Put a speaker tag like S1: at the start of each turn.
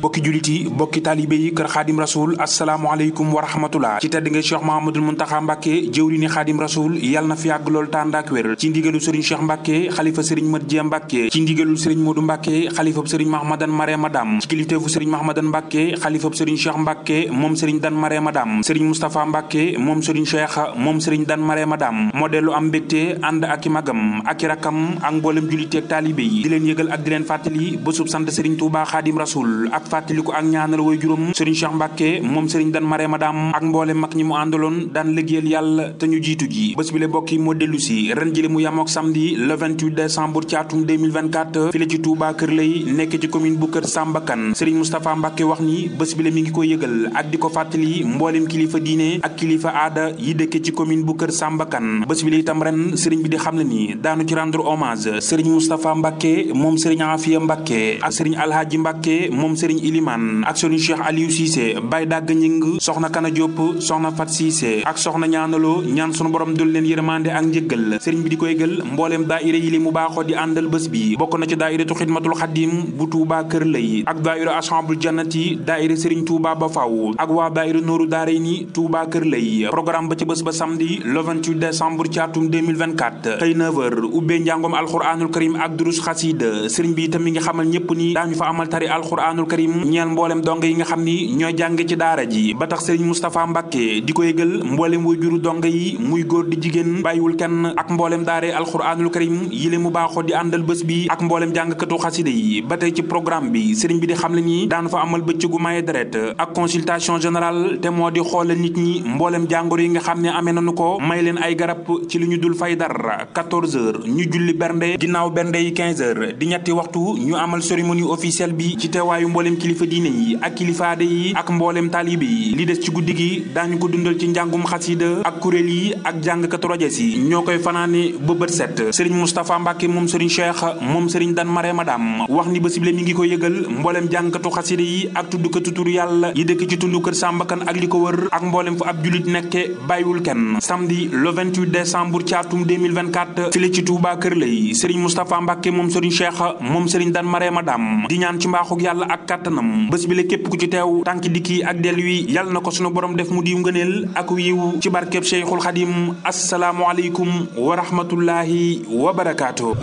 S1: bokki julit yi bokki taalibe yi kër xaadim rasul asalaamaaleykum wa rahmatullah ci tedd nga Cheikh Mahamadul Muntaxa Mbàkke jëwriñi xaadim rasul yàlla na fi yàgg lool tànd ak wér ci ndigalu sëriñ Cheikh Mbàkke xalifa sëriñ Mat Jiya Mbàkke ci ndigalul sëriñ Moodu Mbàkke xalifab sëriñ Mahamadan Marema Dam ci kilifteefu sëriñ Mahamadan Mbàkke xalifab sëriñ Cheikh Mbàkke moom sëriñ Dan Marema Dam sëriñ Moustapha Mbàkke moom sëriñ Cheikh moom sëriñ Dan Marema Dam moo dellu am mbégte ànd ak i magam ak i rakkam ak mboolem juliti ak taalibe yi di leen yëgal ak di leen fàttali bésub sant sëriñ Tuubaa xaadim rasul ak fàttaliku ak ñaanal way juróom sëriñ Cheikh Mbàkke moom sëriñ Dan Marema Dam ak mboolem mag ñi mu àndaloon daan liggéeyal yàlla te ñu jiitu ji bés bi le bokk yi moo dellu si ren jële mu yamook samedi le 28 décembre ci atum 2024 fi la ci Touba Kër Lay nekk ci commune bu Kër Sambakan sëriñ Moustapha Mbàkke wax ni bés bi le mi ngi ko yëgal ak di ko fàttali mboolem kilifa diine ak kilifa aada yi dëkke ci commune bu Kër Sambakan bés bi le itam ren sëriñ bi di xam le ni daanu ci rendre hommage sëriñ Moustapha Mbàkke moom sëriñ Afiya Mbàkke ak sëriñ Alhaji Mbàkke moom sëriñ Iliman ak sëriñ Cheikh Aliou Cissé Baye Dagg Ñing soxna Kana Diop soxna Fat Cissé ak soxna ñaanaloo ñaan sunu borom dul leen yërmande ak njëggal sëriñ bi di ko yëgal mbooleem daayira yi li mu baaxoo di àndal bés bi bokk na ci daayiratu xidmatul xadim bu Touba Kër Lay ak daayira ashabul jannati daayira sëriñ Touba ba faw ak waa daayira Nooru Daarayni Touba Kër Lay programme ba ci bés ba samedi le 28 décembre ci atum 2024 xëy 9h ubbee njàngom alxuraanul karim ak durus xasida sëriñ bi itam mi ngi xamal ñëpp ni daañu fa amal tari alxuraanul karim ñeel mboolem dong yi nga xam ni ñooy jànge ci daara ji ba tax sëriñ Moustapha Mbàkke di ko yëgal mboolem way juru dong yi muy góor di jigéen bàyyiwul kenn ak mboolem daare alxuraanul karim yile mu baaxoo di àndal bés bi ak mboolem jàngkatu xasida yi ba tey ci programme bi sëriñ bi di xamle ni daan fa amal bëccëgu maye deret ak consultation générale te moo di xoolal nit ñi mboolem jàngoro yi nga xam ne amee nañu ko may leen ay garab ci lu ñu dul fay dara 14h ñu julli bernde ginnaaw bernde yi 15h di ñetti waxtu ñu amal cérémonie officielle bi ci teewaayu mboolem kilifa diine yi ak kilifa aada yi ak mboolem taalibe yi li des ci guddi gi daañu ko dundal ci njàngum xasida ak kuréel yi ak jàngkatu rajas yi ñoo koy fanaane ba bët set sëriñ Moustapha Mbàkke moom sëriñ Cheikh moom sëriñ Dan Marema Dam wax ni bés bi mi ngi ko yëgal mboolem jàngkatu xasida yi ak tuddkatu tur yàlla yi dëkk ci tundu Kër Sambakan ak li ko wër ak mboolem fa ab julit nekke bàyyiwul kenn samedi le 28 décembre ci atum 2024 file ci Touba Kër Lay sëriñ Moustapha Mbàkke moom sëriñ Cheikh moom sëriñ Dan Marema Dam di ñaan ci mbaaxug yàlla ak kàttanam bés bi képp ku ci teew tànki dikki ak dellu wi yàlla na ko sunu borom def mu diw ngëneel ak yiw ci barkeb Cheikhul Xadim assalaamu aleykum wa rahmatullahi wa barakaatu